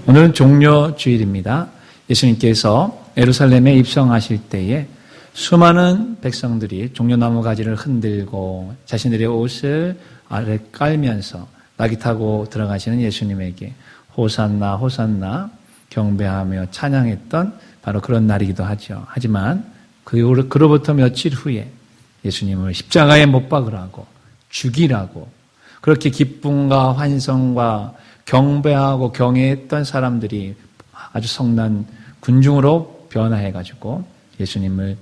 오늘은 종려주일입니다. 예수님께서 예루살렘에 입성하실 때에 수많은 백성들이 종려나무 가지를 흔들고 자신들의 옷을 아래 깔면서 나귀 타고 들어가시는 예수님에게 호산나 호산나 경배하며 찬양했던 바로 그런 날이기도 하죠. 하지만 그로부터 며칠 후에 예수님을 십자가에 못 박으라고 죽이라고 그렇게 기쁨과 환성과 경배하고 경외했던 사람들이 아주 성난 군중으로 변화해가지고 예수님을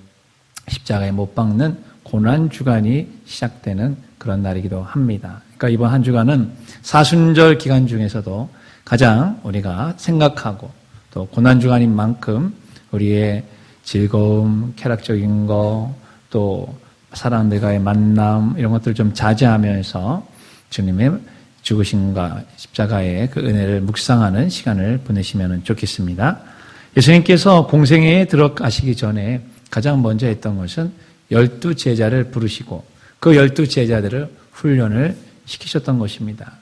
십자가에 못 박는 고난주간이 시작되는 그런 날이기도 합니다. 그러니까 이번 한 주간은 사순절 기간 중에서도 가장 우리가 생각하고 또 고난주간인 만큼 우리의 즐거움, 쾌락적인 거, 또 사람들과의 만남 이런 것들을 좀 자제하면서 주님의 죽으심과 십자가의 그 은혜를 묵상하는 시간을 보내시면 좋겠습니다. 예수님께서 공생애에 들어가시기 전에 가장 먼저 했던 것은 12제자를 부르시고 그 12제자들을 훈련을 시키셨던 것입니다.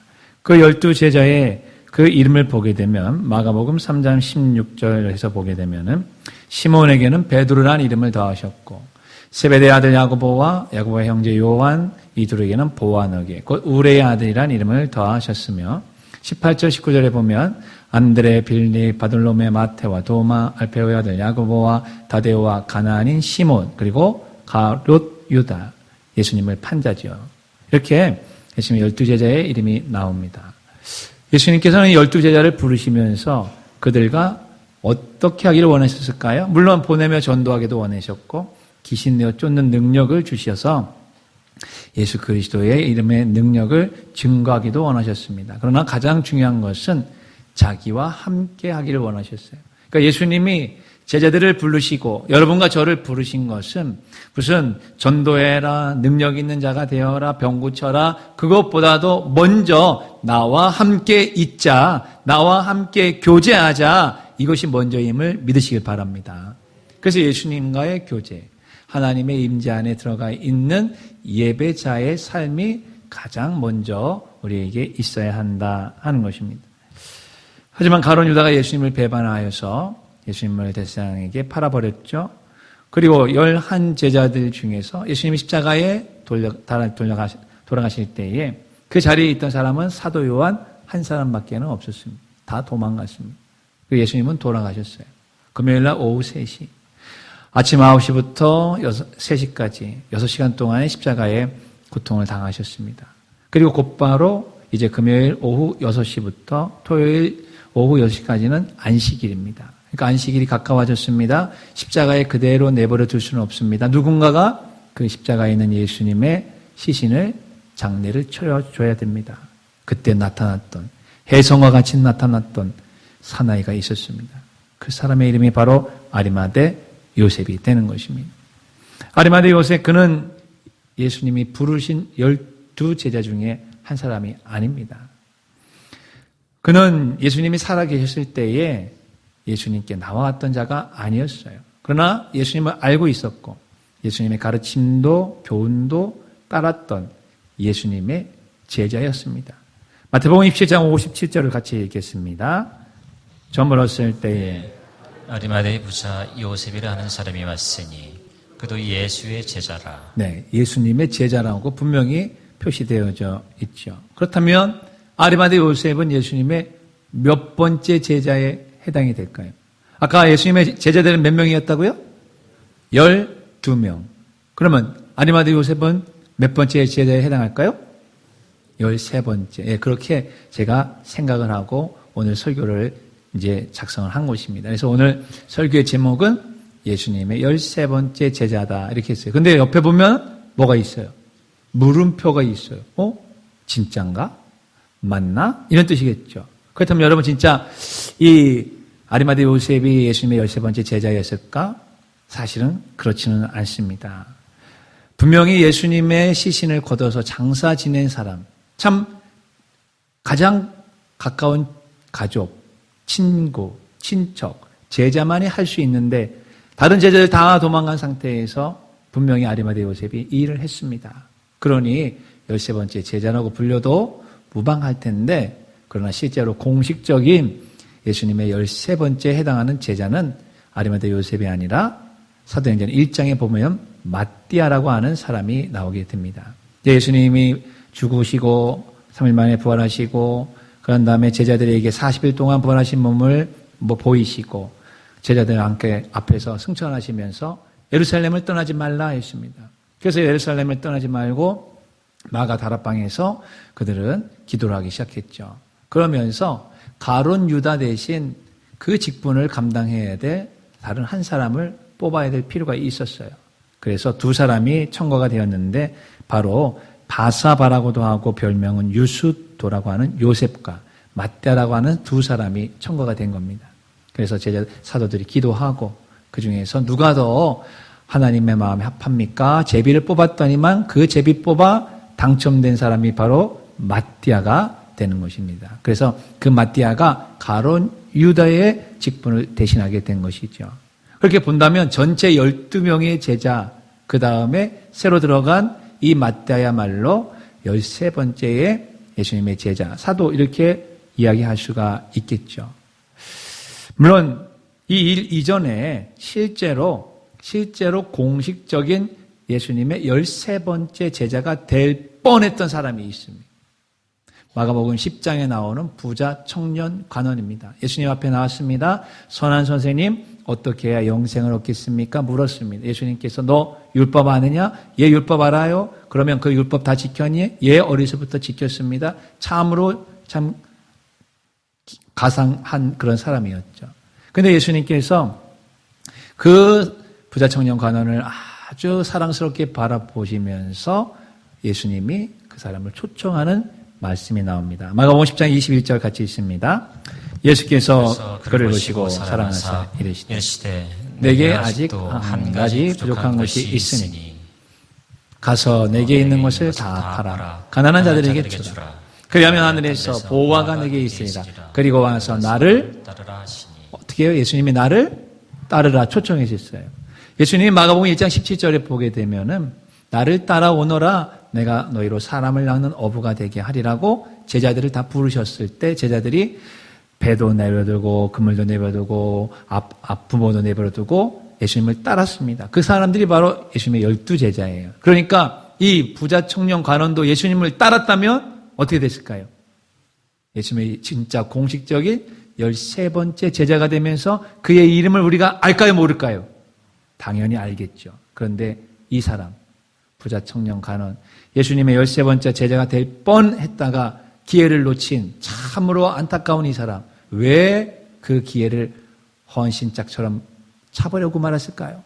그 12제자의 그 이름을 보게 되면 마가복음 3장 16절에서 보게 되면은 시몬에게는 베드로라는 이름을 더하셨고 세베대의 아들 야고보와 야고보의 형제 요한 이 둘에게는 보아너게 곧 우레의 아들이라는 이름을 더하셨으며 18절 19절에 보면 안드레, 빌리, 바돌로메, 마테와 도마, 알페오의 아들 야고보와 다데오와 가나안인 시몬 그리고 가롯 유다 예수님을 판자죠. 이렇게 예수님의 12제자의 이름이 나옵니다. 예수님께서는 12제자를 부르시면서 그들과 어떻게 하기를 원하셨을까요? 물론 보내며 전도하기도 원하셨고 귀신 내어 쫓는 능력을 주셔서 예수 그리스도의 이름의 능력을 증거하기도 원하셨습니다. 그러나 가장 중요한 것은 자기와 함께 하기를 원하셨어요. 그러니까 예수님이 제자들을 부르시고 여러분과 저를 부르신 것은 무슨 전도해라, 능력 있는 자가 되어라, 병 고쳐라 그것보다도 먼저 나와 함께 있자, 나와 함께 교제하자 이것이 먼저임을 믿으시길 바랍니다. 그래서 예수님과의 교제, 하나님의 임재 안에 들어가 있는 예배자의 삶이 가장 먼저 우리에게 있어야 한다 하는 것입니다. 하지만 가룟 유다가 예수님을 배반하여서 예수님을 대세상에게 팔아버렸죠. 그리고 11 제자들 중에서 예수님이 십자가에 돌아가실 때에 그 자리에 있던 사람은 사도 요한 한 사람밖에는 없었습니다. 다 도망갔습니다. 예수님은 돌아가셨어요. 금요일날 오후 3시. 아침 9시부터 3시까지 6시간 동안의 십자가의 고통을 당하셨습니다. 그리고 곧바로 이제 금요일 오후 6시부터 토요일 오후 6시까지는 안식일입니다. 그러니까 안식일이 가까워졌습니다. 십자가에 그대로 내버려 둘 수는 없습니다. 누군가가 그 십자가에 있는 예수님의 시신을 장례를 치러줘야 됩니다. 그때 나타났던 혜성과 같이 나타났던 사나이가 있었습니다. 그 사람의 이름이 바로 아리마대 요셉이 되는 것입니다. 아리마대 요셉 그는 예수님이 부르신 12제자 중에 한 사람이 아닙니다. 그는 예수님이 살아계셨을 때에 예수님께 나와왔던 자가 아니었어요. 그러나 예수님을 알고 있었고 예수님의 가르침도 교훈도 따랐던 예수님의 제자였습니다. 마태복음 27장 57절을 같이 읽겠습니다. 저물었을 때에 아리마대의 부자 요셉이라 하는 사람이 왔으니 그도 예수의 제자라. 네, 예수님의 제자라고 분명히 표시되어져 있죠. 그렇다면 아리마대 요셉은 예수님의 몇 번째 제자에 해당이 될까요? 아까 예수님의 제자들은 몇 명이었다고요? 12명. 그러면 아리마대 요셉은 몇 번째 제자에 해당할까요? 13번째. 예, 그렇게 제가 생각을 하고 오늘 설교를 이제 작성을 한 것입니다. 그래서 오늘 설교의 제목은 예수님의 13번째 제자다 이렇게 했어요. 근데 옆에 보면 뭐가 있어요? 물음표가 있어요. 진짠가? 맞나? 이런 뜻이겠죠. 그렇다면 여러분 진짜 이 아리마대 요셉이 예수님의 13번째 제자였을까? 사실은 그렇지는 않습니다. 분명히 예수님의 시신을 걷어서 장사 지낸 사람, 참 가장 가까운 가족, 친구, 친척, 제자만이 할 수 있는데 다른 제자들 다 도망간 상태에서 분명히 아리마대 요셉이 이 일을 했습니다. 그러니 13번째 제자라고 불려도 무방할 텐데 그러나 실제로 공식적인 예수님의 13번째에 해당하는 제자는 아리마대 요셉이 아니라 사도행전 1장에 보면 마띠아라고 하는 사람이 나오게 됩니다. 예수님이 죽으시고 3일 만에 부활하시고 그런 다음에 제자들에게 40일 동안 부활하신 몸을 보이시고 제자들과 함께 앞에서 승천하시면서 예루살렘을 떠나지 말라 했습니다. 그래서 예루살렘을 떠나지 말고 마가 다락방에서 그들은 기도를 하기 시작했죠. 그러면서 가룟 유다 대신 그 직분을 감당해야 될 다른 한 사람을 뽑아야 될 필요가 있었어요. 그래서 두 사람이 청거가 되었는데 바로 바사바라고도 하고 별명은 유수도라고 하는 요셉과 마띠아라고 하는 두 사람이 청거가 된 겁니다. 그래서 제자 사도들이 기도하고 그중에서 누가 더 하나님의 마음에 합합니까? 제비를 뽑았더니만 그 제비 뽑아 당첨된 사람이 바로 마띠아가 되는 것입니다. 그래서 그 마띠아가 가룟 유다의 직분을 대신하게 된 것이죠. 그렇게 본다면 전체 12명의 제자 그 다음에 새로 들어간 이 마띠아야말로 13번째의 예수님의 제자 사도 이렇게 이야기할 수가 있겠죠. 물론 이 일 이전에 실제로 공식적인 예수님의 13번째 제자가 될 뻔했던 사람이 있습니다. 마가복음 10장에 나오는 부자 청년 관원입니다. 예수님 앞에 나왔습니다. 선한 선생님 어떻게 해야 영생을 얻겠습니까? 물었습니다. 예수님께서 너 율법 아느냐? 예, 율법 알아요. 그러면 그 율법 다 지켰니? 예, 어려서부터 지켰습니다. 참으로 참 가상한 그런 사람이었죠. 근데 예수님께서 그 부자 청년 관원을 아주 사랑스럽게 바라보시면서 예수님이 그 사람을 초청하는 말씀이 나옵니다. 마가복음 10장 21절 같이 있습니다. 예수께서 그를 보시고 사랑하사 이르시되 내게 아직 한 가지 부족한 것이 있으니 가서 내게 있는 것을 다 팔아 가난한 자들에게 주라. 그리하면 하늘에서 보화가 내게 있으리라. 그리고 와서 나를 어떻게 해요? 예수님이 나를 따르라 초청해 주셨어요. 예수님이 마가복음 1장 17절에 보게 되면은 나를 따라오너라 내가 너희로 사람을 낚는 어부가 되게 하리라고 제자들을 다 부르셨을 때 제자들이 배도 내버려두고 그물도 내버려두고 부모도 내버려두고 예수님을 따랐습니다. 그 사람들이 바로 예수님의 12제자예요. 그러니까 이 부자 청년 관원도 예수님을 따랐다면 어떻게 됐을까요? 예수님의 진짜 공식적인 13번째 제자가 되면서 그의 이름을 우리가 알까요 모를까요? 당연히 알겠죠. 그런데 이 사람 부자 청년 관원 예수님의 13번째 제자가 될 뻔했다가 기회를 놓친 참으로 안타까운 이 사람 왜 그 기회를 헌신짝처럼 차버리고 말았을까요?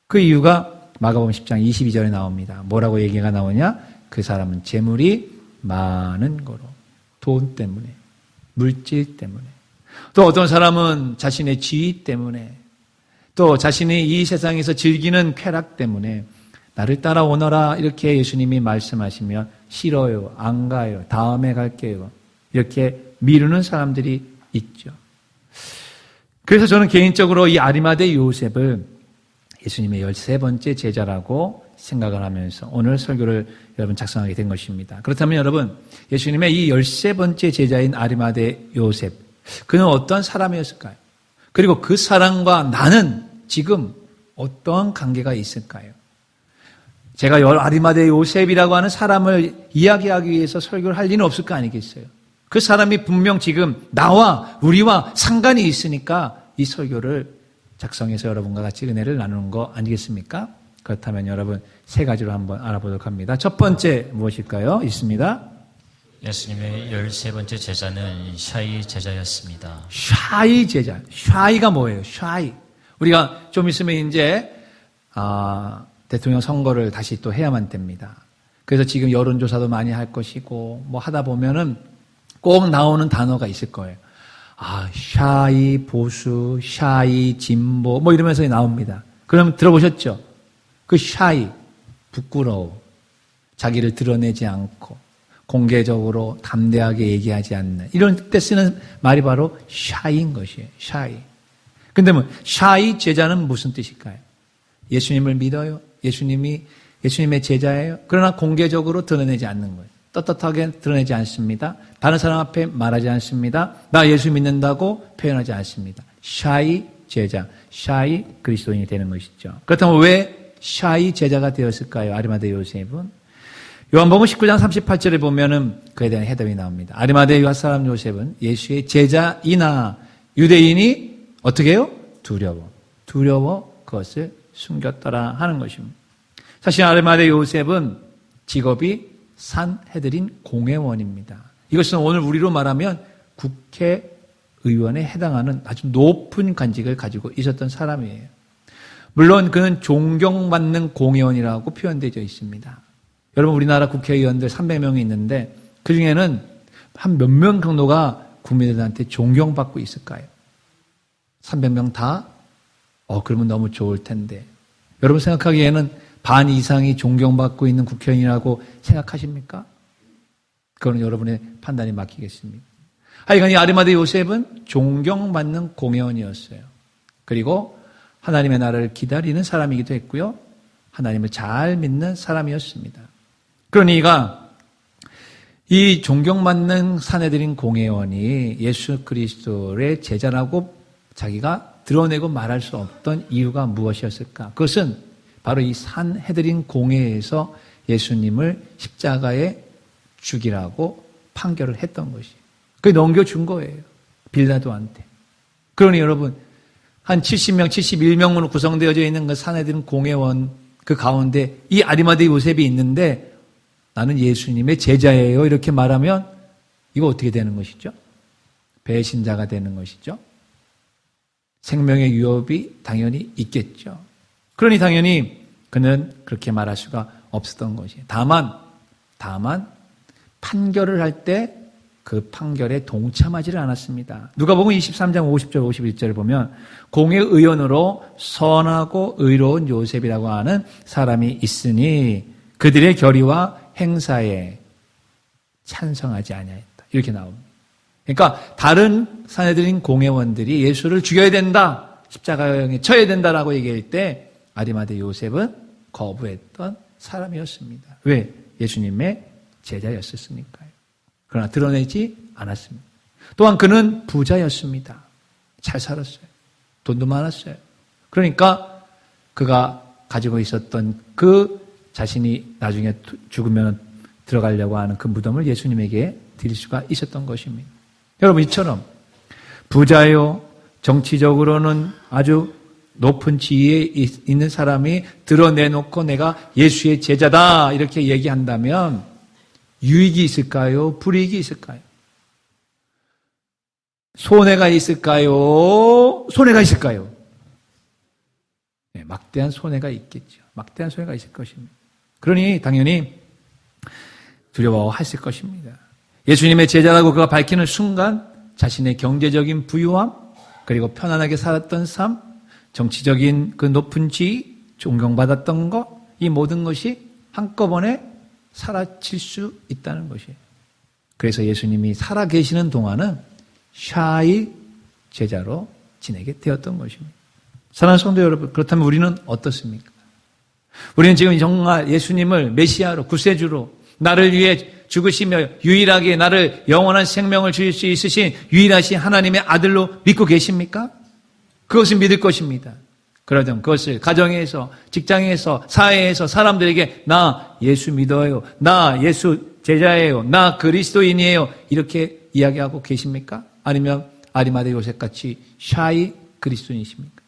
그 이유가 마가복음 10장 22절에 나옵니다. 뭐라고 얘기가 나오냐? 그 사람은 재물이 많은 거로 돈 때문에 물질 때문에 또 어떤 사람은 자신의 지위 때문에 또 자신이 이 세상에서 즐기는 쾌락 때문에 나를 따라오너라 이렇게 예수님이 말씀하시면 싫어요, 안 가요, 다음에 갈게요 이렇게 미루는 사람들이 있죠. 그래서 저는 개인적으로 이 아리마대 요셉을 예수님의 13번째 제자라고 생각을 하면서 오늘 설교를 여러분 작성하게 된 것입니다. 그렇다면 여러분 예수님의 이 13번째 제자인 아리마대 요셉 그는 어떤 사람이었을까요? 그리고 그 사람과 나는 지금 어떠한 관계가 있을까요? 제가 아리마대 요셉이라고 하는 사람을 이야기하기 위해서 설교를 할 리는 없을 거 아니겠어요? 그 사람이 분명 지금 나와 우리와 상관이 있으니까 이 설교를 작성해서 여러분과 같이 은혜를 나누는 거 아니겠습니까? 그렇다면 여러분 세 가지로 한번 알아보도록 합니다. 첫 번째 무엇일까요? 있습니다. 예수님의 13번째 제자는 샤이 제자였습니다. 샤이 제자. 샤이가 뭐예요? 샤이. 우리가 좀 있으면 이제 대통령 선거를 다시 또 해야만 됩니다. 그래서 지금 여론조사도 많이 할 것이고 뭐 하다 보면은 꼭 나오는 단어가 있을 거예요. 샤이 보수, 샤이 진보 뭐 이러면서 나옵니다. 그럼 들어보셨죠? 그 샤이 부끄러워. 자기를 드러내지 않고 공개적으로 담대하게 얘기하지 않는 이런 때 쓰는 말이 바로 샤이인 것이에요. 샤이. 근데 뭐 샤이 제자는 무슨 뜻일까요? 예수님을 믿어요. 예수님의 제자예요. 그러나 공개적으로 드러내지 않는 거예요. 떳떳하게 드러내지 않습니다. 다른 사람 앞에 말하지 않습니다. 나 예수 믿는다고 표현하지 않습니다. 샤이 제자, 샤이 그리스도인이 되는 것이죠. 그렇다면 왜 샤이 제자가 되었을까요? 아리마대 요셉은. 요한복음 19장 38절에 보면은 그에 대한 해답이 나옵니다. 아리마대 유다 사람 요셉은 예수의 제자이나 유대인이 어떻게 해요? 두려워 그것을 숨겼더라 하는 것입니다. 사실 아리마대 요셉은 직업이 산헤드린 공회원입니다. 이것은 오늘 우리로 말하면 국회의원에 해당하는 아주 높은 관직을 가지고 있었던 사람이에요. 물론 그는 존경받는 공회원이라고 표현되어 있습니다. 여러분 우리나라 국회의원들 300명이 있는데 그중에는 한 몇 명 정도가 국민들한테 존경받고 있을까요? 300명 다? 그러면 너무 좋을 텐데. 여러분 생각하기에는 반 이상이 존경받고 있는 국회의원이라고 생각하십니까? 그거는 여러분의 판단이 맡기겠습니다. 하여간 이 아리마대 요셉은 존경받는 공회원이었어요. 그리고 하나님의 나라를 기다리는 사람이기도 했고요. 하나님을 잘 믿는 사람이었습니다. 그러니까 이 존경받는 산헤드린 공회원이 예수 그리스도의 제자라고 자기가 드러내고 말할 수 없던 이유가 무엇이었을까? 그것은 바로 이 산헤드린 공회에서 예수님을 십자가에 죽이라고 판결을 했던 것이에요. 그게 넘겨준 거예요. 빌라도한테. 그러니 여러분 한 70명, 71명으로 구성되어져 있는 그 산헤드린 공회원 그 가운데 이 아리마대 요셉이 있는데 나는 예수님의 제자예요. 이렇게 말하면 이거 어떻게 되는 것이죠? 배신자가 되는 것이죠. 생명의 위협이 당연히 있겠죠. 그러니 당연히 그는 그렇게 말할 수가 없었던 것이에요. 다만 판결을 할 때 그 판결에 동참하지를 않았습니다. 누가복음 23장 50절 51절을 보면 공회의원으로 선하고 의로운 요셉이라고 하는 사람이 있으니 그들의 결의와 행사에 찬성하지 아니하였다. 이렇게 나옵니다. 그러니까 다른 산헤드린 공회원들이 예수를 죽여야 된다. 십자가에 쳐야 된다라고 얘기할 때 아리마대 요셉은 거부했던 사람이었습니다. 왜? 예수님의 제자였었으니까요. 그러나 드러내지 않았습니다. 또한 그는 부자였습니다. 잘 살았어요. 돈도 많았어요. 그러니까 그가 가지고 있었던 그 자신이 나중에 죽으면 들어가려고 하는 그 무덤을 예수님에게 드릴 수가 있었던 것입니다. 여러분 이처럼 부자요, 정치적으로는 아주 높은 지위에 있는 사람이 드러내놓고 내가 예수의 제자다 이렇게 얘기한다면 유익이 있을까요? 불이익이 있을까요? 손해가 있을까요? 손해가 있을까요? 네, 막대한 손해가 있겠죠. 막대한 손해가 있을 것입니다. 그러니 당연히 두려워했을 것입니다. 예수님의 제자라고 그가 밝히는 순간 자신의 경제적인 부유함, 그리고 편안하게 살았던 삶, 정치적인 그 높은 지위, 존경받았던 것, 이 모든 것이 한꺼번에 사라질 수 있다는 것이에요. 그래서 예수님이 살아계시는 동안은 샤이 제자로 지내게 되었던 것입니다. 사랑하는 성도 여러분, 그렇다면 우리는 어떻습니까? 우리는 지금 정말 예수님을 메시아로, 구세주로, 나를 위해 죽으시며 유일하게 나를 영원한 생명을 주실 수 있으신 유일하신 하나님의 아들로 믿고 계십니까? 그것을 믿을 것입니다. 그러면 그것을 가정에서, 직장에서, 사회에서 사람들에게 나 예수 믿어요. 나 예수 제자예요. 나 그리스도인이에요. 이렇게 이야기하고 계십니까? 아니면 아리마대 요셉같이 샤이 그리스도인이십니까?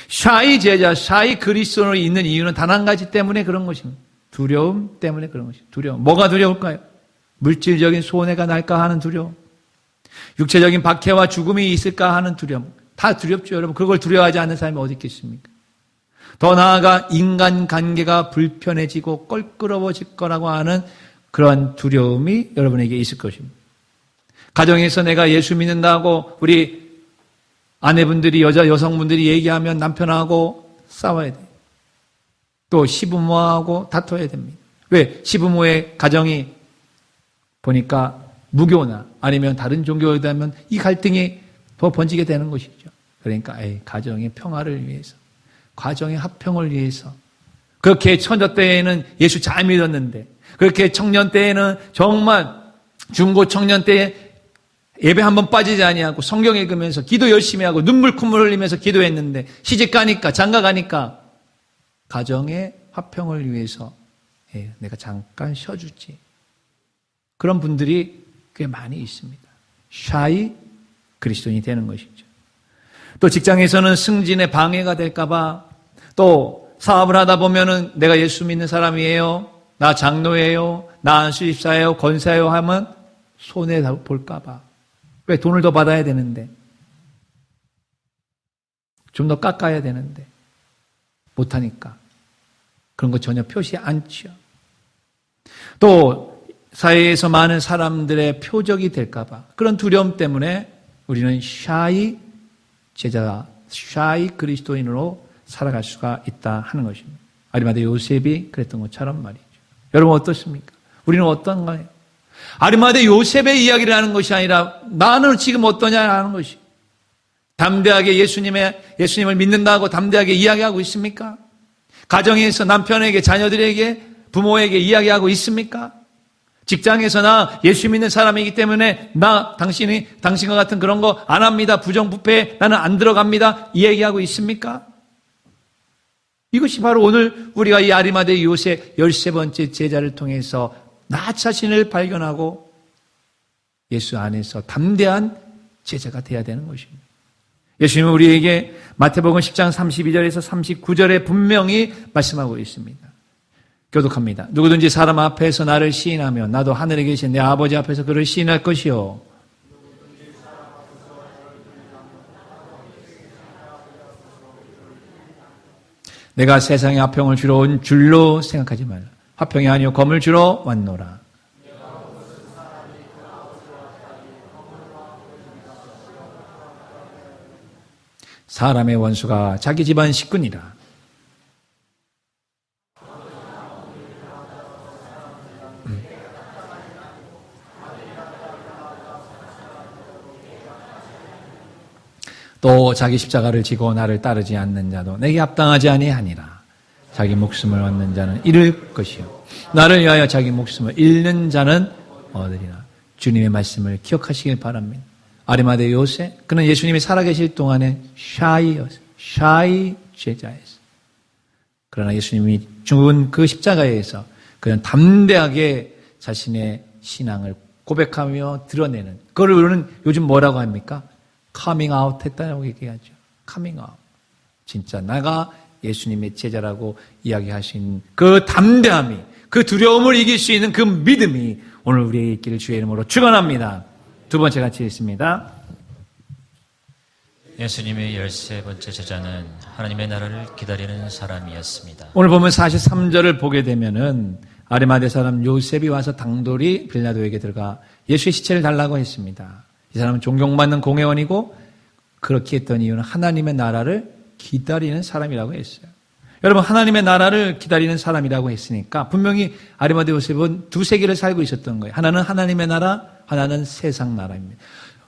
샤이 제자, 샤이 그리스도인으로 있는 이유는 단 한 가지 때문에 그런 것입니다. 두려움 때문에 그런 것입니다. 두려움. 뭐가 두려울까요? 물질적인 손해가 날까 하는 두려움. 육체적인 박해와 죽음이 있을까 하는 두려움. 다 두렵죠, 여러분. 그걸 두려워하지 않는 사람이 어디 있겠습니까? 더 나아가 인간관계가 불편해지고 껄끄러워질 거라고 하는 그러한 두려움이 여러분에게 있을 것입니다. 가정에서 내가 예수 믿는다고 우리 아내분들이, 여성분들이 얘기하면 남편하고 싸워야 돼요. 또 시부모하고 다퉈야 됩니다. 왜? 시부모의 가정이 보니까 무교나 아니면 다른 종교이다면 이 갈등이 더 번지게 되는 것이죠. 그러니까 가정의 평화를 위해서, 가정의 합평을 위해서 그렇게 처녀 때에는 예수 잘 믿었는데 그렇게 청년 때에는 정말 중고 청년 때에 예배 한번 빠지지 아니하고 성경 읽으면서 기도 열심히 하고 눈물 콧물 흘리면서 기도했는데 시집 가니까 장가 가니까 가정의 화평을 위해서 내가 잠깐 쉬어주지. 그런 분들이 꽤 많이 있습니다. 샤이 그리스도인이 되는 것이죠. 또 직장에서는 승진에 방해가 될까봐 또 사업을 하다 보면은 내가 예수 믿는 사람이에요. 나 장로예요. 나 안수집사예요. 권사예요 하면 손해 볼까봐. 왜 돈을 더 받아야 되는데. 좀 더 깎아야 되는데. 못하니까. 그런 거 전혀 표시 않죠. 또 사회에서 많은 사람들의 표적이 될까봐. 그런 두려움 때문에 우리는 샤이 제자, 샤이 그리스도인으로 살아갈 수가 있다 하는 것입니다. 아리마대 요셉이 그랬던 것처럼 말이죠. 여러분 어떻습니까? 우리는 어떤가요? 아리마대 요셉의 이야기를 하는 것이 아니라 나는 지금 어떠냐 하는 것이. 담대하게 예수님을 믿는다고 담대하게 이야기하고 있습니까? 가정에서 남편에게, 자녀들에게, 부모에게 이야기하고 있습니까? 직장에서 나 예수 믿는 사람이기 때문에 당신과 같은 그런 거 안 합니다. 부정부패 나는 안 들어갑니다. 이 얘기하고 있습니까? 이것이 바로 오늘 우리가 이 아리마대 요셉 13번째 제자를 통해서 나 자신을 발견하고 예수 안에서 담대한 제자가 되어야 되는 것입니다. 예수님은 우리에게 마태복음 10장 32절에서 39절에 분명히 말씀하고 있습니다. 교독합니다. 누구든지 사람 앞에서 나를 시인하면 나도 하늘에 계신 내 아버지 앞에서 그를 시인할 것이요. 내가 세상에 화평을 주러 온 줄로 생각하지 말라. 화평이 아니요 검을 주러 왔노라. 사람의 원수가 자기 집안 식구니라. 또 자기 십자가를 지고 나를 따르지 않는 자도 내게 합당하지 아니하니라. 자기 목숨을 얻는 자는 잃을 것이요 나를 위하여 자기 목숨을 잃는 자는 얻으리라. 주님의 말씀을 기억하시길 바랍니다. 아리마대 요셉, 그는 예수님이 살아계실 동안에 샤이 제자였어요. 그러나 예수님이 죽은 그 십자가에서 그는 담대하게 자신의 신앙을 고백하며 드러내는, 그걸 우리는 요즘 뭐라고 합니까? 커밍 아웃 했다고 얘기하죠. 커밍 아웃. 진짜 내가 예수님의 제자라고 이야기하신 그 담대함이, 그 두려움을 이길 수 있는 그 믿음이 오늘 우리에게 있기를 주의 이름으로 축원합니다. 두 번째 같이 읽습니다. 예수님의 13번째 제자는 하나님의 나라를 기다리는 사람이었습니다. 오늘 보면 43절을 보게 되면은 아리마대 사람 요셉이 와서 당돌이 빌라도에게 들어가 예수의 시체를 달라고 했습니다. 이 사람은 존경받는 공회원이고 그렇게 했던 이유는 하나님의 나라를 기다리는 사람이라고 했어요. 여러분, 하나님의 나라를 기다리는 사람이라고 했으니까 분명히 아리마대 요셉은 두 세계를 살고 있었던 거예요. 하나는 하나님의 나라, 하나는 세상 나라입니다.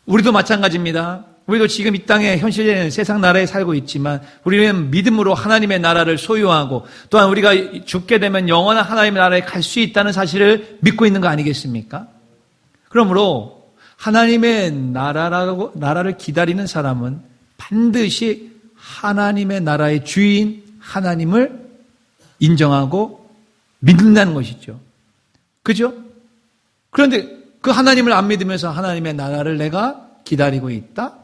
우리도 마찬가지입니다. 우리도 지금 이 땅에 현실에는 세상 나라에 살고 있지만 우리는 믿음으로 하나님의 나라를 소유하고 또한 우리가 죽게 되면 영원한 하나님의 나라에 갈 수 있다는 사실을 믿고 있는 거 아니겠습니까? 그러므로 하나님의 나라를 기다리는 사람은 반드시 하나님의 나라의 주인 하나님을 인정하고 믿는다는 것이죠. 그죠? 그런데 그 하나님을 안 믿으면서 하나님의 나라를 내가 기다리고 있다?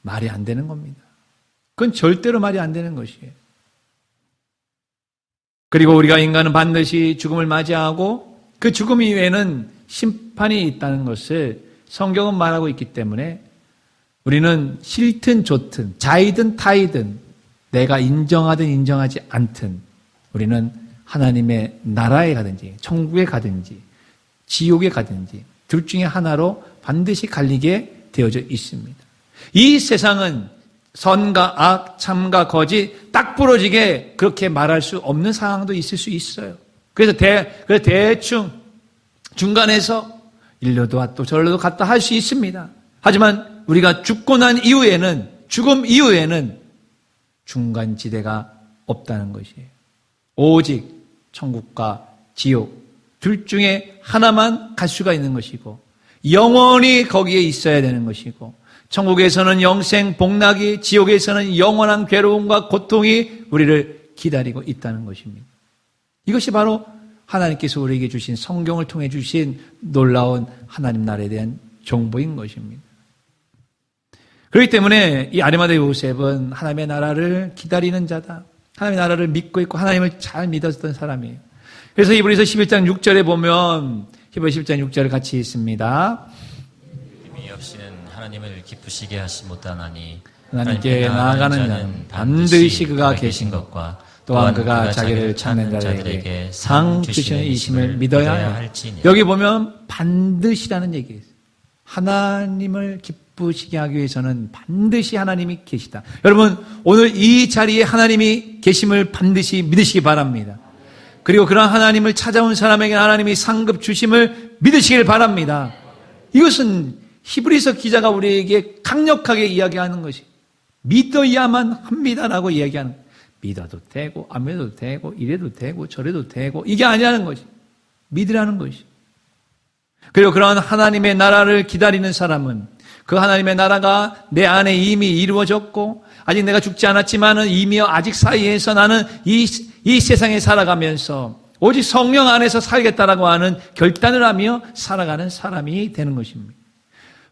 말이 안 되는 겁니다. 그건 절대로 말이 안 되는 것이에요. 그리고 우리가 인간은 반드시 죽음을 맞이하고 그 죽음 이후에는 심판이 있다는 것을 성경은 말하고 있기 때문에 우리는 싫든 좋든 자이든 타이든 내가 인정하든 인정하지 않든 우리는 하나님의 나라에 가든지 천국에 가든지 지옥에 가든지 둘 중에 하나로 반드시 갈리게 되어져 있습니다. 이 세상은 선과 악, 참과 거짓 딱 부러지게 그렇게 말할 수 없는 상황도 있을 수 있어요. 그래서 대충 중간에서 일로도 왔다 저로도 갔다 할 수 있습니다. 하지만 우리가 죽고 난 이후에는, 죽음 이후에는 중간지대가 없다는 것이에요. 오직 천국과 지옥, 둘 중에 하나만 갈 수가 있는 것이고 영원히 거기에 있어야 되는 것이고 천국에서는 영생 복락이, 지옥에서는 영원한 괴로움과 고통이 우리를 기다리고 있다는 것입니다. 이것이 바로 하나님께서 우리에게 주신 성경을 통해 주신 놀라운 하나님 나라에 대한 정보인 것입니다. 그렇기 때문에 이 아리마대 요셉은 하나님의 나라를 기다리는 자다. 하나님의 나라를 믿고 있고 하나님을 잘 믿었던 사람이에요. 그래서 히브리서 11장 6절에 보면 히브리서 11장 6절을 같이 읽습니다. 믿음이 없이는 하나님을 기쁘시게 하시 못하나니 하나님께 나아가는 자는 반드시 그가 계신 것과 또한 그가 자기를 찾는 자들에게 상 주시는 이심을 믿어야 할지니. 여기 보면 반드시라는 얘기예요. 하나님을 기쁘시게 하기 위해서는 반드시 하나님이 계시다. 여러분 오늘 이 자리에 하나님이 계심을 반드시 믿으시기 바랍니다. 그리고 그런 하나님을 찾아온 사람에게 하나님이 상급 주심을 믿으시길 바랍니다. 이것은 히브리서 기자가 우리에게 강력하게 이야기하는 것이 믿어야만 합니다라고 이야기하는 거예요. 믿어도 되고 안 믿어도 되고 이래도 되고 저래도 되고 이게 아니라는 것이 믿으라는 것이. 그리고 그러한 하나님의 나라를 기다리는 사람은 그 하나님의 나라가 내 안에 이미 이루어졌고 아직 내가 죽지 않았지만은 이미 아직 사이에서 나는 이 세상에 살아가면서 오직 성령 안에서 살겠다라고 하는 결단을 하며 살아가는 사람이 되는 것입니다.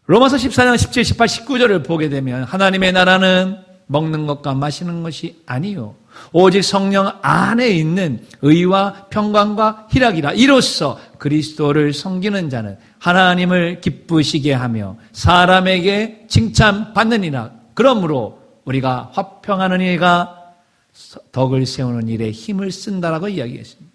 로마서 14장 17, 18, 19절을 보게 되면 하나님의 나라는 먹는 것과 마시는 것이 아니요 오직 성령 안에 있는 의와 평강과 희락이라. 이로써 그리스도를 섬기는 자는 하나님을 기쁘시게 하며 사람에게 칭찬받느니라. 그러므로 우리가 화평하는 일과 덕을 세우는 일에 힘을 쓴다라고 이야기했습니다.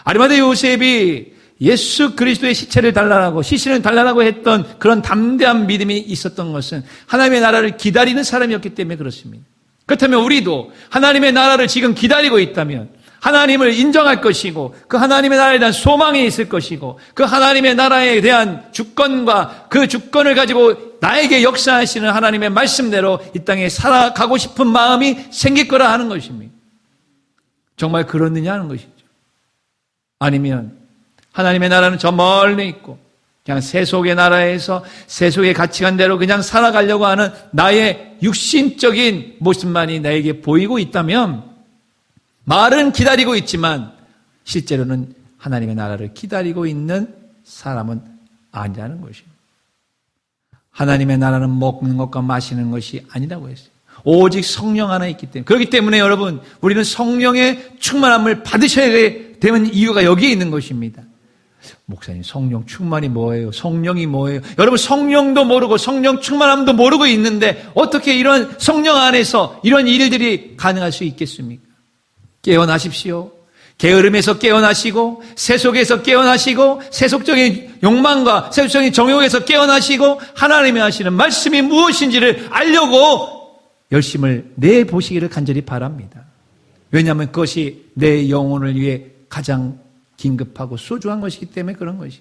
아리마대 요셉이 예수 그리스도의 시체를 달라라고 시신을 달라라고 했던 그런 담대한 믿음이 있었던 것은 하나님의 나라를 기다리는 사람이었기 때문에 그렇습니다. 그렇다면 우리도 하나님의 나라를 지금 기다리고 있다면 하나님을 인정할 것이고 그 하나님의 나라에 대한 소망이 있을 것이고 그 하나님의 나라에 대한 주권과 그 주권을 가지고 나에게 역사하시는 하나님의 말씀대로 이 땅에 살아가고 싶은 마음이 생길 거라 하는 것입니다. 정말 그렇느냐 하는 것이죠. 아니면 하나님의 나라는 저 멀리 있고 그냥 세속의 나라에서 세속의 가치관대로 그냥 살아가려고 하는 나의 육신적인 모습만이 나에게 보이고 있다면 말은 기다리고 있지만 실제로는 하나님의 나라를 기다리고 있는 사람은 아니라는 것입니다. 하나님의 나라는 먹는 것과 마시는 것이 아니라고 했어요. 오직 성령 하나 있기 때문에. 그렇기 때문에 여러분 우리는 성령의 충만함을 받으셔야 되는 이유가 여기에 있는 것입니다. 목사님 성령 충만이 뭐예요? 성령이 뭐예요? 여러분 성령도 모르고 성령 충만함도 모르고 있는데 어떻게 이런 성령 안에서 이런 일들이 가능할 수 있겠습니까? 깨어나십시오. 게으름에서 깨어나시고 세속에서 깨어나시고 세속적인 욕망과 세속적인 정욕에서 깨어나시고 하나님이 하시는 말씀이 무엇인지를 알려고 열심을 내보시기를 간절히 바랍니다. 왜냐하면 그것이 내 영혼을 위해 가장 긴급하고 소중한 것이기 때문에 그런 것이.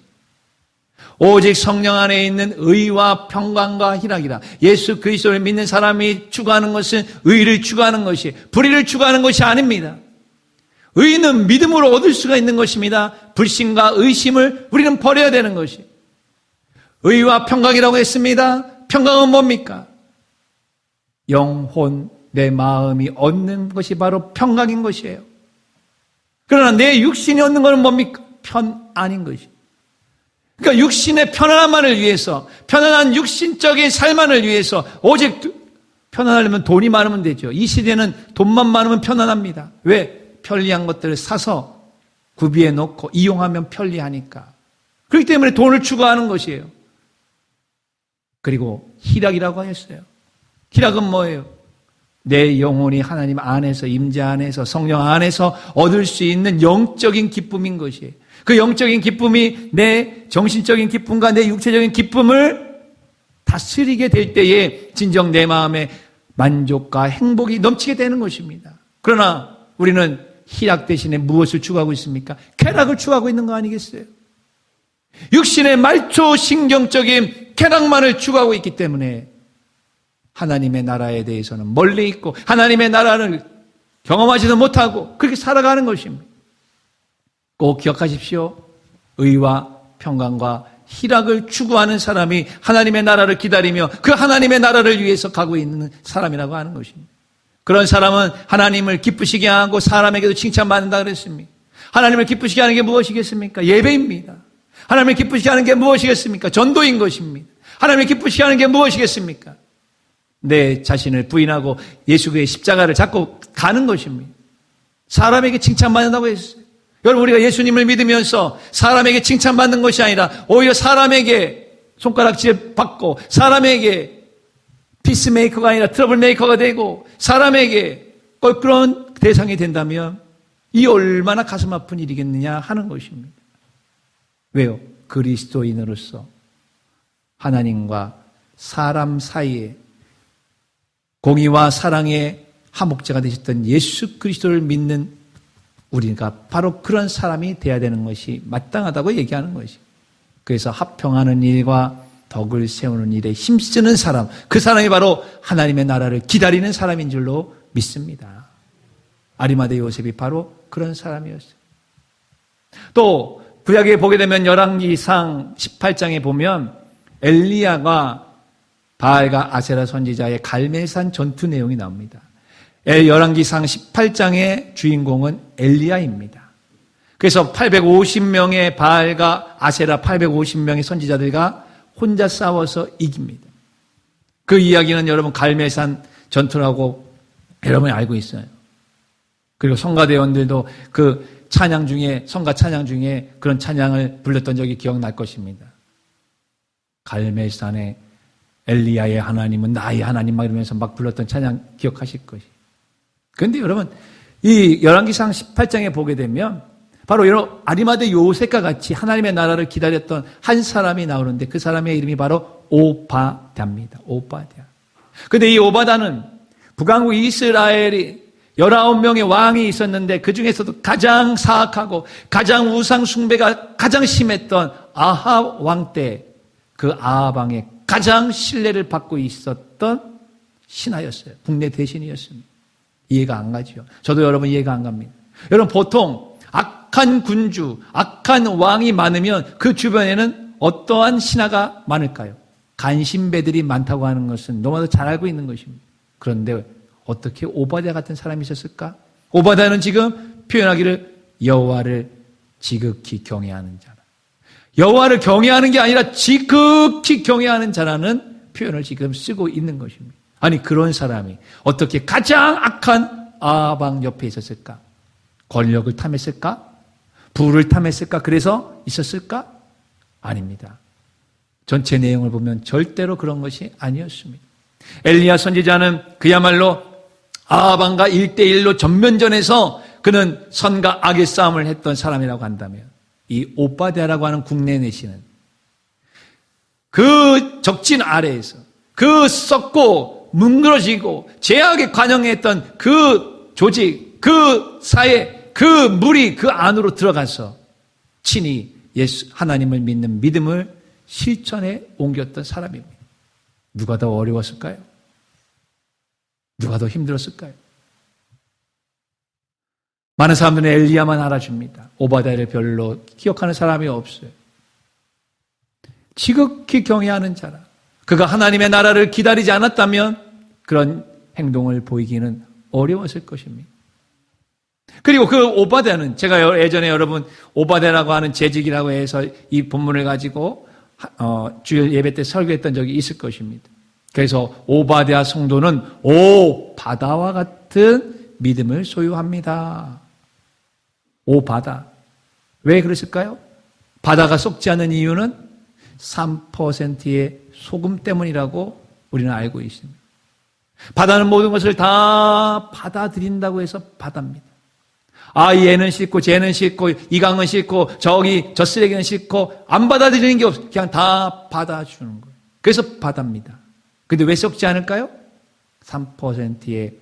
오직 성령 안에 있는 의와 평강과 희락이라. 예수 그리스도를 믿는 사람이 추구하는 것은 의를 추구하는 것이 불의를 추구하는 것이 아닙니다. 의는 믿음으로 얻을 수가 있는 것입니다. 불신과 의심을 우리는 버려야 되는 것이. 의와 평강이라고 했습니다. 평강은 뭡니까? 영혼, 내 마음이 얻는 것이 바로 평강인 것이에요. 그러나 내 육신이 얻는 것은 뭡니까? 편안인 것이. 그러니까 육신의 편안함만을 위해서, 편안한 육신적인 삶만을 위해서 오직 편안하려면 돈이 많으면 되죠. 이 시대는 돈만 많으면 편안합니다. 왜? 편리한 것들을 사서 구비해 놓고 이용하면 편리하니까. 그렇기 때문에 돈을 추구하는 것이에요. 그리고 희락이라고 했어요. 희락은 뭐예요? 내 영혼이 하나님 안에서 임재 안에서 성령 안에서 얻을 수 있는 영적인 기쁨인 것이에요. 그 영적인 기쁨이 내 정신적인 기쁨과 내 육체적인 기쁨을 다스리게 될 때에 진정 내 마음에 만족과 행복이 넘치게 되는 것입니다. 그러나 우리는 희락 대신에 무엇을 추구하고 있습니까? 쾌락을 추구하고 있는 거 아니겠어요? 육신의 말초 신경적인 쾌락만을 추구하고 있기 때문에 하나님의 나라에 대해서는 멀리 있고 하나님의 나라를 경험하지도 못하고 그렇게 살아가는 것입니다. 꼭 기억하십시오. 의와 평강과 희락을 추구하는 사람이 하나님의 나라를 기다리며 그 하나님의 나라를 위해서 가고 있는 사람이라고 하는 것입니다. 그런 사람은 하나님을 기쁘시게 하고 사람에게도 칭찬받는다 그랬습니다. 하나님을 기쁘시게 하는 게 무엇이겠습니까? 예배입니다. 하나님을 기쁘시게 하는 게 무엇이겠습니까? 전도인 것입니다. 하나님을 기쁘시게 하는 게 무엇이겠습니까? 내 자신을 부인하고 예수의 십자가를 잡고 가는 것입니다. 사람에게 칭찬받는다고 했어요. 여러분, 우리가 예수님을 믿으면서 사람에게 칭찬받는 것이 아니라 오히려 사람에게 손가락질 받고 사람에게 피스메이커가 아니라 트러블메이커가 되고 사람에게 껄끄러운 대상이 된다면 이 얼마나 가슴 아픈 일이겠느냐 하는 것입니다. 왜요? 그리스도인으로서 하나님과 사람 사이에 공의와 사랑의 화목제가 되셨던 예수 그리스도를 믿는 우리가 바로 그런 사람이 되어야 되는 것이 마땅하다고 얘기하는 것이죠. 그래서 합평하는 일과 덕을 세우는 일에 힘쓰는 사람, 그 사람이 바로 하나님의 나라를 기다리는 사람인 줄로 믿습니다. 아리마대 요셉이 바로 그런 사람이었어요. 또 구약에 보게 되면 열왕기상 18장에 보면 엘리야가 바알과 아세라 선지자의 갈멜산 전투 내용이 나옵니다. 열왕기상 18장의 주인공은 엘리야입니다. 그래서 850명의 바알과 아세라 850명의 선지자들과 혼자 싸워서 이깁니다. 그 이야기는 여러분 갈멜산 전투라고 여러분이 알고 있어요. 그리고 성가대원들도 그 찬양 중에, 성가 찬양 중에 그런 찬양을 불렀던 적이 기억날 것입니다. 갈멜산에 엘리야의 하나님은 나의 하나님 막 이러면서 막 불렀던 찬양 기억하실 것이에요. 그런데 여러분, 이 열왕기상 18장에 보게 되면 바로 이런 아리마대 요셉과 같이 하나님의 나라를 기다렸던 한 사람이 나오는데 그 사람의 이름이 바로 오바댜입니다. 오바댜. 그런데 이 오바댜는 북왕국 이스라엘이 19명의 왕이 있었는데 그 중에서도 가장 사악하고 가장 우상 숭배가 가장 심했던 아합 왕 때 그 아합 왕의 가장 신뢰를 받고 있었던 신하였어요. 국내 대신이었습니다. 이해가 안 가죠. 저도 여러분 이해가 안 갑니다. 여러분 보통 악한 군주, 악한 왕이 많으면 그 주변에는 어떠한 신하가 많을까요? 간신배들이 많다고 하는 것은 너무나도 잘 알고 있는 것입니다. 그런데 어떻게 오바댜 같은 사람이 있었을까? 오바댜는 지금 표현하기를 여호와를 지극히 경외하는 자라. 여호와를 경외하는 게 아니라 지극히 경외하는 자라는 표현을 지금 쓰고 있는 것입니다. 아니 그런 사람이 어떻게 가장 악한 아합 왕 옆에 있었을까? 권력을 탐했을까? 부를 탐했을까? 그래서 있었을까? 아닙니다. 전체 내용을 보면 절대로 그런 것이 아니었습니다. 엘리야 선지자는 그야말로 아합 왕과 1대1로 전면전에서 그는 선과 악의 싸움을 했던 사람이라고 한다면 이 오바댜라고 하는 국내 내시는 그 적진 아래에서 그 썩고 뭉그러지고 죄악에 관영했던 그 조직, 그 사회, 그 무리 그 안으로 들어가서 친히 예수 하나님을 믿는 믿음을 실천에 옮겼던 사람입니다. 누가 더 어려웠을까요? 누가 더 힘들었을까요? 많은 사람들은 엘리야만 알아줍니다. 오바댜를 별로 기억하는 사람이 없어요. 지극히 경외하는 자라. 그가 하나님의 나라를 기다리지 않았다면 그런 행동을 보이기는 어려웠을 것입니다. 그리고 그 오바댜는 제가 예전에 여러분 오바댜라고 하는 재직이라고 해서 이 본문을 가지고 주일 예배 때 설교했던 적이 있을 것입니다. 그래서 오바댜 성도는 오 바다와 같은 믿음을 소유합니다. 오 바다. 왜 그랬을까요? 바다가 썩지 않는 이유는 3%의 소금 때문이라고 우리는 알고 있습니다. 바다는 모든 것을 다 받아들인다고 해서 바다입니다. 아, 얘는 싫고 쟤는 싫고 이 강은 싫고 저 쓰레기는 싫고 안 받아들이는 게 없어요. 그냥 다 받아주는 거예요. 그래서 바다입니다. 근데 왜 썩지 않을까요? 3%의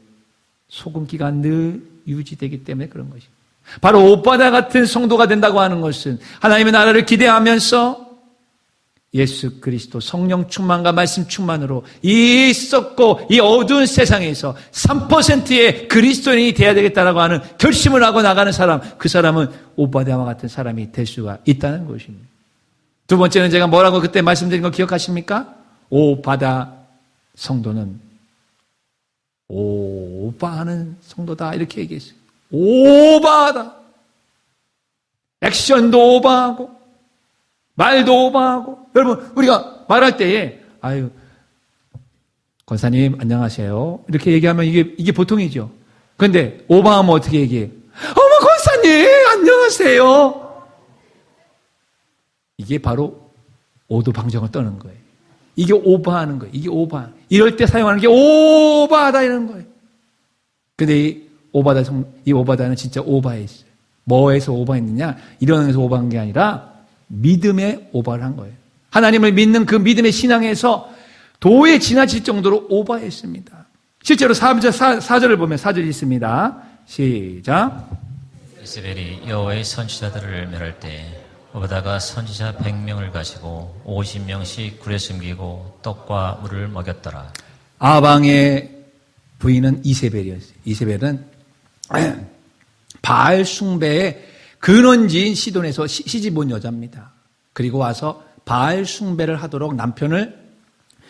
소금기가 늘 유지되기 때문에 그런 것입니다. 바로 오바댜 같은 성도가 된다고 하는 것은 하나님의 나라를 기대하면서 예수 그리스도 성령 충만과 말씀 충만으로 이 썩고 이 어두운 세상에서 3%의 그리스도인이 되어야 되겠다라고 하는 결심을 하고 나가는 사람, 그 사람은 오바댜와 같은 사람이 될 수가 있다는 것입니다. 두 번째는 제가 뭐라고 그때 말씀드린 거 기억하십니까? 오바댜 성도는 오바하는 성도다 이렇게 얘기했어요. 오바하다. 액션도 오바하고 말도 오바하고. 여러분 우리가 말할 때에 아유 권사님 안녕하세요 이렇게 얘기하면 이게 보통이죠. 그런데 오바하면 어떻게 얘기해? 어머 권사님 안녕하세요. 이게 바로 오도방정을 떠는 거예요. 이게 오바하는 거예요. 이게 오바. 이럴 때 사용하는 게 오바하다 이런 거예요. 근데 이 오바다는 진짜 오바했어요. 뭐에서 오바했느냐? 이런 데서 오바한 게 아니라 믿음에 오바를 한 거예요. 하나님을 믿는 그 믿음의 신앙에서 도에 지나칠 정도로 오바했습니다. 실제로 4절을 보면 4절이 있습니다. 시작. 이세벨이 여호와의 선지자들을 멸할 때 오바다가 선지자 100명을 가지고 50명씩 굴에 숨기고 떡과 물을 먹였더라. 아방의 부인은 이세벨이었어요. 이세벨은 바알 숭배의 근원지인 시돈에서 시집 온 여자입니다. 그리고 와서 바알 숭배를 하도록 남편을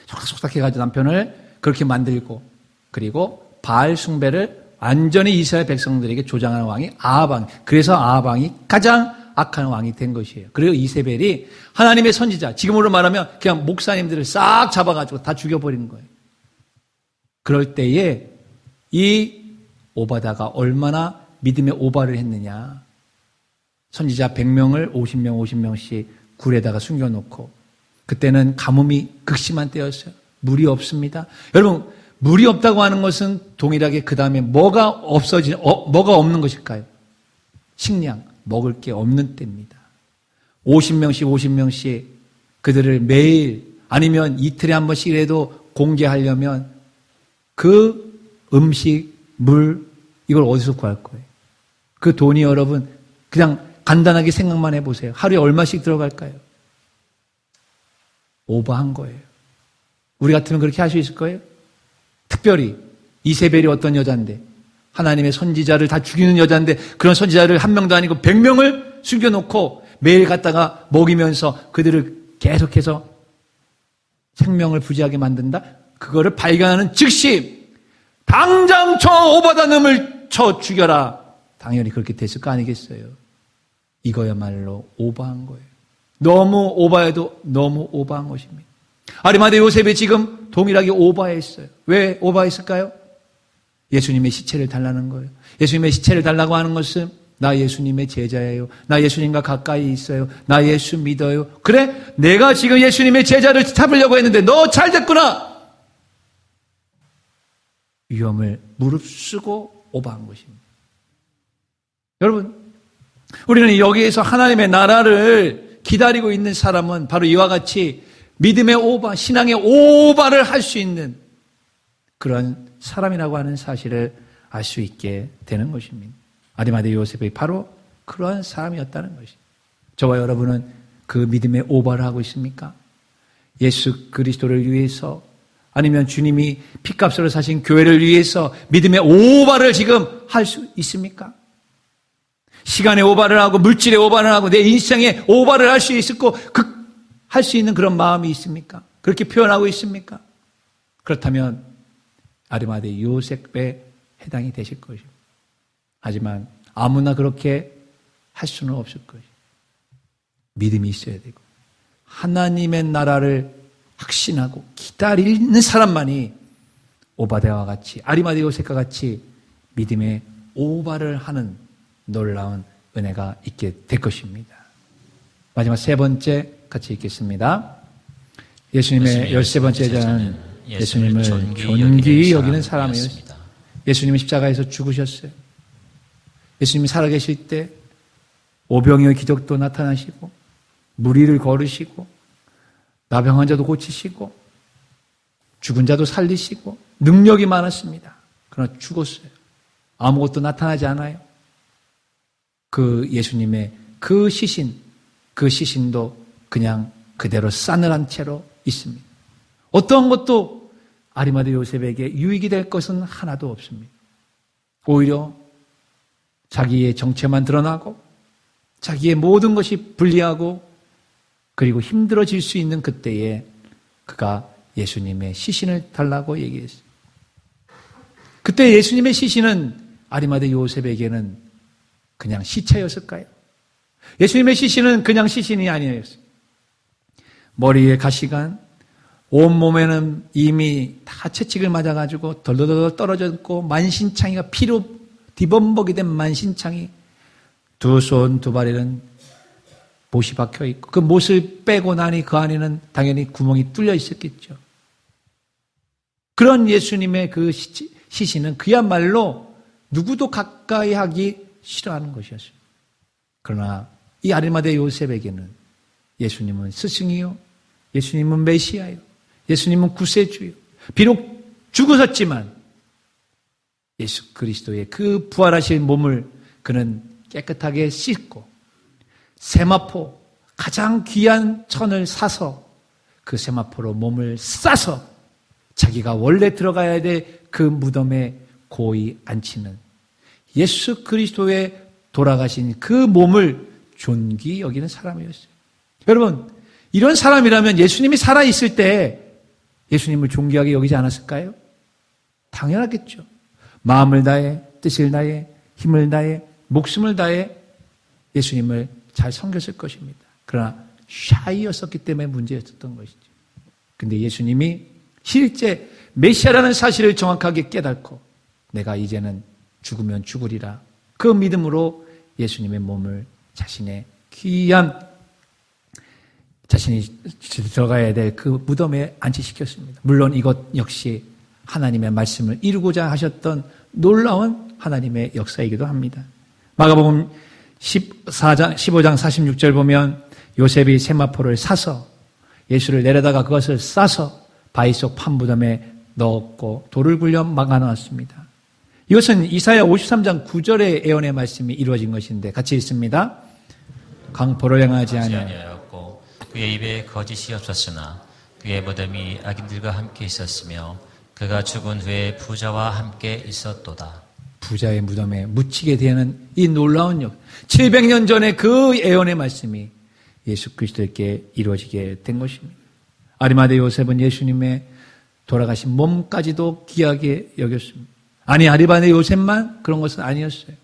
속삭해가지고 남편을 그렇게 만들고, 그리고 바알 숭배를 완전히 이스라엘 백성들에게 조장하는 왕이 아방. 그래서 아방이 가장 악한 왕이 된 것이에요. 그리고 이세벨이 하나님의 선지자, 지금으로 말하면 그냥 목사님들을 싹 잡아가지고 다 죽여버리는 거예요. 그럴 때에 이 오바다가 얼마나 믿음의 오바를 했느냐. 선지자 100명을 50명씩 굴에다가 숨겨놓고, 그때는 가뭄이 극심한 때였어요. 물이 없습니다. 여러분, 물이 없다고 하는 것은 동일하게 그 다음에 뭐가 없는 것일까요? 식량, 먹을 게 없는 때입니다. 50명씩 그들을 매일 아니면 이틀에 한 번씩이라도 공개하려면 그 음식, 물, 이걸 어디서 구할 거예요? 그 돈이 여러분 그냥 간단하게 생각만 해보세요. 하루에 얼마씩 들어갈까요? 오버한 거예요. 우리 같으면 그렇게 할 수 있을 거예요? 특별히 이세벨이 어떤 여자인데, 하나님의 선지자를 다 죽이는 여자인데, 그런 선지자를 한 명도 아니고 100명을 숨겨놓고 매일 갖다가 먹이면서 그들을 계속해서 생명을 부지하게 만든다? 그거를 발견하는 즉시 당장 저 오바다 놈을 쳐 죽여라. 당연히 그렇게 됐을 거 아니겠어요? 이거야말로 오바한 거예요. 너무 오바해도 너무 오바한 것입니다. 아리마대 요셉이 지금 동일하게 오바했어요. 왜 오바했을까요? 예수님의 시체를 달라는 거예요. 예수님의 시체를 달라고 하는 것은 나 예수님의 제자예요. 나 예수님과 가까이 있어요. 나 예수 믿어요. 그래? 내가 지금 예수님의 제자를 잡으려고 했는데 너 잘 됐구나. 위험을 무릅쓰고 오바한 것입니다. 여러분, 우리는 여기에서 하나님의 나라를 기다리고 있는 사람은 바로 이와 같이 믿음의 오바, 신앙의 오바를 할 수 있는 그런 사람이라고 하는 사실을 알 수 있게 되는 것입니다. 아리마대 요셉이 바로 그러한 사람이었다는 것입니다. 저와 여러분은 그 믿음의 오바를 하고 있습니까? 예수 그리스도를 위해서, 아니면 주님이 피값으로 사신 교회를 위해서 믿음의 오바를 지금 할 수 있습니까? 시간의 오바를 하고 물질의 오바를 하고 내 인생의 오바를 할 수 있고 할 수 있는 그런 마음이 있습니까? 그렇게 표현하고 있습니까? 그렇다면 아리마대 요셉에 해당이 되실 것입니다. 하지만 아무나 그렇게 할 수는 없을 것입니다. 믿음이 있어야 되고 하나님의 나라를 확신하고 기다리는 사람만이 오바댜와 같이, 아리마대 요셉과 같이 믿음의 오바를 하는 놀라운 은혜가 있게 될 것입니다. 마지막 세 번째 같이 읽겠습니다. 예수님의 13번째 제자는 예수님을 존귀히 여기는 사람이었습니다. 예수님이 십자가에서 죽으셨어요. 예수님이 살아계실 때 오병이어 기적도 나타나시고 무리를 걸으시고 나병한 자도 고치시고 죽은 자도 살리시고 능력이 많았습니다. 그러나 죽었어요. 아무것도 나타나지 않아요. 그 예수님의 그 시신도 그냥 그대로 싸늘한 채로 있습니다. 어떠한 것도 아리마대 요셉에게 유익이 될 것은 하나도 없습니다. 오히려 자기의 정체만 드러나고 자기의 모든 것이 불리하고 그리고 힘들어질 수 있는 그때에 그가 예수님의 시신을 달라고 얘기했어요. 그때 예수님의 시신은 아리마대 요셉에게는 그냥 시체였을까요? 예수님의 시신은 그냥 시신이 아니었어요. 머리에 가시관, 온몸에는 이미 다 채찍을 맞아가지고 덜덜덜 떨어졌고 만신창이가 피로 뒤범벅이 된 만신창이 두 손 두 발에는 못이 박혀 있고 그 못을 빼고 나니 그 안에는 당연히 구멍이 뚫려 있었겠죠. 그런 예수님의 그 시신은 그야말로 누구도 가까이 하기 싫어하는 것이었어요. 그러나 이 아리마대 요셉에게는 예수님은 스승이요, 예수님은 메시아요, 예수님은 구세주요. 비록 죽으셨지만 예수 그리스도의 그 부활하실 몸을 그는 깨끗하게 씻고 세마포, 가장 귀한 천을 사서 그 세마포로 몸을 싸서 자기가 원래 들어가야 될 그 무덤에 고이 앉히는 예수 그리스도의 돌아가신 그 몸을 존귀 여기는 사람이었어요. 여러분, 이런 사람이라면 예수님이 살아있을 때 예수님을 존귀하게 여기지 않았을까요? 당연하겠죠. 마음을 다해, 뜻을 다해, 힘을 다해, 목숨을 다해 예수님을 잘 섬겼을 것입니다. 그러나 샤이였었기 때문에 문제였었던 것이죠. 근데 예수님이 실제 메시아라는 사실을 정확하게 깨닫고 내가 이제는 죽으면 죽으리라 그 믿음으로 예수님의 몸을 자신의 귀한 자신이 들어가야 될 그 무덤에 안치시켰습니다. 물론 이것 역시 하나님의 말씀을 이루고자 하셨던 놀라운 하나님의 역사이기도 합니다. 마가복음 15장 46절 보면 요셉이 세마포를 사서 예수를 내려다가 그것을 싸서 바위 속 판무덤에 넣었고 돌을 굴려 막아놓았습니다. 이것은 이사야 53장 9절의 예언의 말씀이 이루어진 것인데 같이 읽습니다. 강포를 행하지 아니하였고 그의 입에 거짓이 없었으나 그의 무덤이 악인들과 함께 있었으며 그가 죽은 후에 부자와 함께 있었도다. 부자의 무덤에 묻히게 되는 이 놀라운 700년 전에 그 예언의 말씀이 예수 그리스도께 이루어지게 된 것입니다. 아리마대 요셉은 예수님의 돌아가신 몸까지도 귀하게 여겼습니다. 아니, 아리마대 요셉만 그런 것은 아니었어요.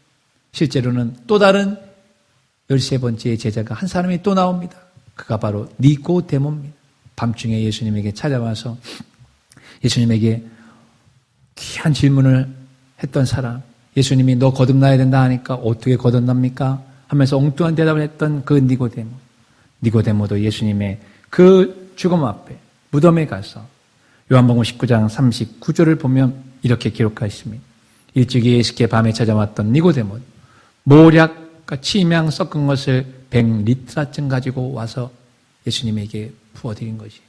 실제로는 또 다른 13번째의 제자가 한 사람이 또 나옵니다. 그가 바로 니고데모입니다. 밤중에 예수님에게 찾아와서 예수님에게 귀한 질문을 했던 사람. 예수님이 너 거듭나야 된다 하니까 어떻게 거듭납니까? 하면서 엉뚱한 대답을 했던 그 니고데모. 니고데모도 예수님의 그 죽음 앞에 무덤에 가서 요한복음 19장 39절을 보면 이렇게 기록하였습니다. 일찍이 예수께 밤에 찾아왔던 니고데모 모략과 침향 섞은 것을 100리트라쯤 가지고 와서 예수님에게 부어드린 것이.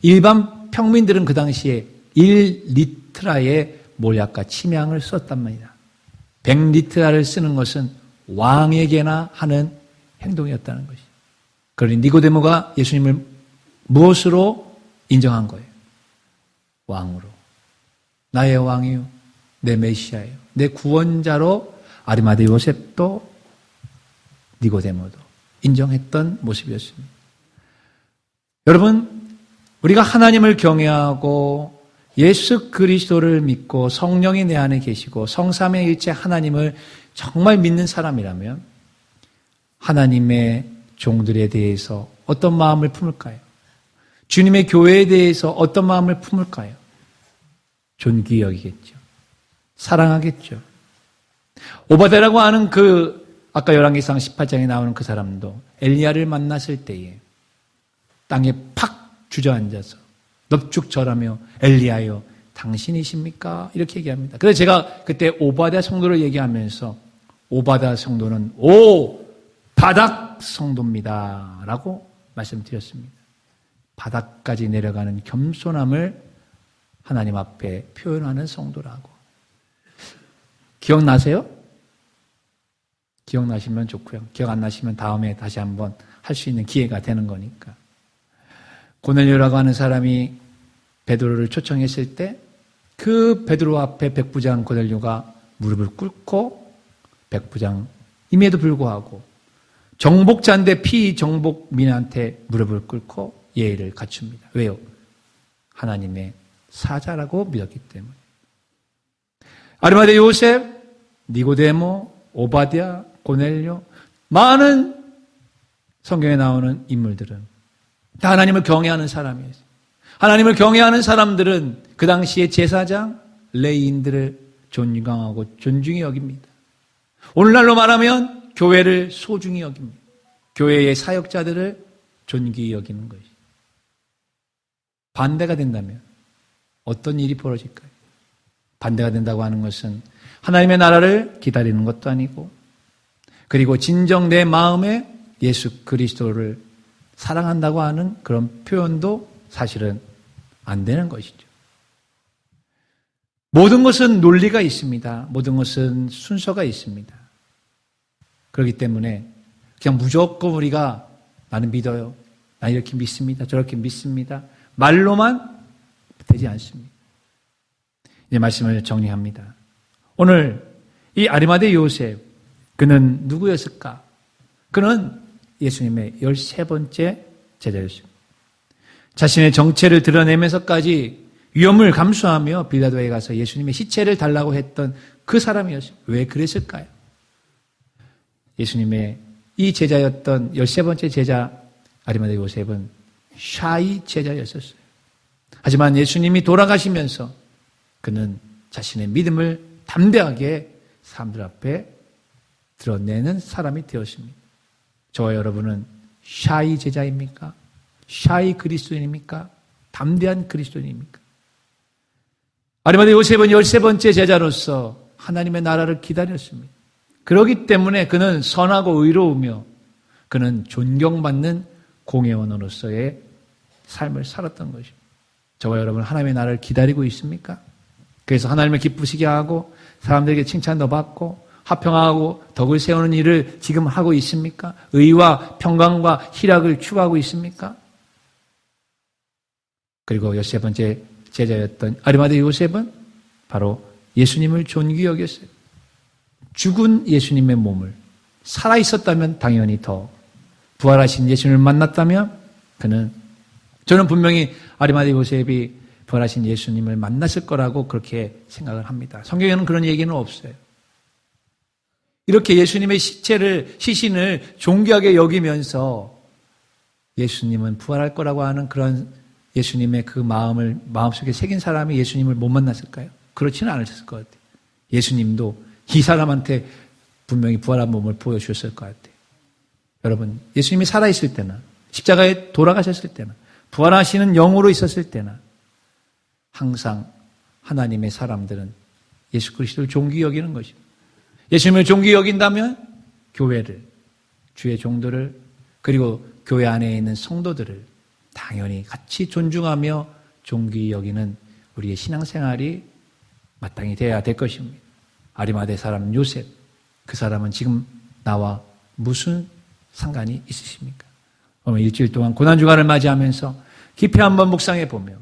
일반 평민들은 그 당시에 1리트라의 모략과 침향을 썼단 말이다. 100리트라를 쓰는 것은 왕에게나 하는 행동이었다는 것이. 그러니 니고데모가 예수님을 무엇으로 인정한 거예요? 왕으로. 나의 왕이요, 내 메시아요, 내 구원자로 아리마대 요셉도 니고데모도 인정했던 모습이었습니다. 여러분, 우리가 하나님을 경외하고 예수 그리스도를 믿고 성령이 내 안에 계시고 성삼의 일체 하나님을 정말 믿는 사람이라면 하나님의 종들에 대해서 어떤 마음을 품을까요? 주님의 교회에 대해서 어떤 마음을 품을까요? 존귀 여기겠죠. 사랑하겠죠. 오바댜라고 하는 아까 열왕기상 18장에 나오는 그 사람도 엘리야를 만났을 때에 땅에 팍 주저앉아서 넙죽절하며 엘리야여 당신이십니까? 이렇게 얘기합니다. 그래서 제가 그때 오바댜 성도를 얘기하면서 오바댜 성도는 바닥 성도입니다 라고 말씀드렸습니다. 바닥까지 내려가는 겸손함을 하나님 앞에 표현하는 성도라고. 기억나세요? 기억나시면 좋고요. 기억 안 나시면 다음에 다시 한번 할 수 있는 기회가 되는 거니까. 고넬료라고 하는 사람이 베드로를 초청했을 때 그 베드로 앞에 백부장 고넬료가 무릎을 꿇고 백부장임에도 불구하고 정복자인데 피정복민한테 무릎을 꿇고 예의를 갖춥니다. 왜요? 하나님의 사자라고 믿었기 때문에. 아리마대 요셉, 니고데모, 오바댜, 고넬료, 많은 성경에 나오는 인물들은 다 하나님을 경외하는 사람이었어요. 하나님을 경외하는 사람들은 그 당시의 제사장, 레위인들을 존경하고 존중히 여깁니다. 오늘날로 말하면 교회를 소중히 여깁니다. 교회의 사역자들을 존귀히 여기는 것이죠. 반대가 된다면 어떤 일이 벌어질까요? 반대가 된다고 하는 것은 하나님의 나라를 기다리는 것도 아니고, 그리고 진정 내 마음에 예수 그리스도를 사랑한다고 하는 그런 표현도 사실은 안 되는 것이죠. 모든 것은 논리가 있습니다. 모든 것은 순서가 있습니다. 그렇기 때문에 그냥 무조건 우리가 나는 믿어요. 나 이렇게 믿습니다. 저렇게 믿습니다. 말로만 되지 않습니다. 이제 말씀을 정리합니다. 오늘 이 아리마대 요셉, 그는 누구였을까? 그는 예수님의 13번째 제자였습니다. 자신의 정체를 드러내면서까지 위험을 감수하며 빌라도에 가서 예수님의 시체를 달라고 했던 그 사람이었습니다. 왜 그랬을까요? 예수님의 이 제자였던 13번째 제자 아리마대 요셉은 샤이 제자였었어요. 하지만 예수님이 돌아가시면서 그는 자신의 믿음을 담대하게 사람들 앞에 드러내는 사람이 되었습니다. 저와 여러분은 샤이 제자입니까? 샤이 그리스도인입니까? 담대한 그리스도인입니까? 아리마대 요셉은 13번째 제자로서 하나님의 나라를 기다렸습니다. 그렇기 때문에 그는 선하고 의로우며 그는 존경받는 공회원으로서의 삶을 살았던 것입니다. 저와 여러분 하나님의 나라를 기다리고 있습니까? 그래서 하나님을 기쁘시게 하고 사람들에게 칭찬도 받고 화평하고 덕을 세우는 일을 지금 하고 있습니까? 의와 평강과 희락을 추구하고 있습니까? 그리고 13번째 제자였던 아리마대 요셉은 바로 예수님을 존귀히 여겼어요. 죽은 예수님의 몸을 살아있었다면 당연히 더, 부활하신 예수님을 만났다면 저는 분명히 아리마대 요셉이 부활하신 예수님을 만났을 거라고 그렇게 생각을 합니다. 성경에는 그런 얘기는 없어요. 이렇게 예수님의 시신을 존귀하게 여기면서 예수님은 부활할 거라고 하는 그런 예수님의 그 마음을 마음속에 새긴 사람이 예수님을 못 만났을까요? 그렇지는 않으셨을 것 같아요. 예수님도 이 사람한테 분명히 부활한 몸을 보여주셨을 것 같아요. 여러분, 예수님이 살아있을 때나 십자가에 돌아가셨을 때나 부활하시는 영으로 있었을 때나 항상 하나님의 사람들은 예수 그리스도를 존귀히 여기는 것입니다. 예수님을 존귀히 여긴다면 교회를, 주의 종들을, 그리고 교회 안에 있는 성도들을 당연히 같이 존중하며 존귀히 여기는 우리의 신앙생활이 마땅히 되어야 될 것입니다. 아리마대 사람 요셉, 그 사람은 지금 나와 무슨 상관이 있으십니까? 오늘 일주일 동안 고난주간을 맞이하면서 깊이 한번 묵상해 보며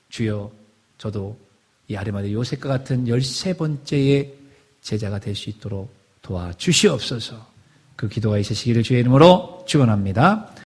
주여, 저도 이 아리마대 요셉과 같은 13번째의 제자가 될 수 있도록 도와주시옵소서. 그 기도가 있으시기를 주의 이름으로 축원합니다.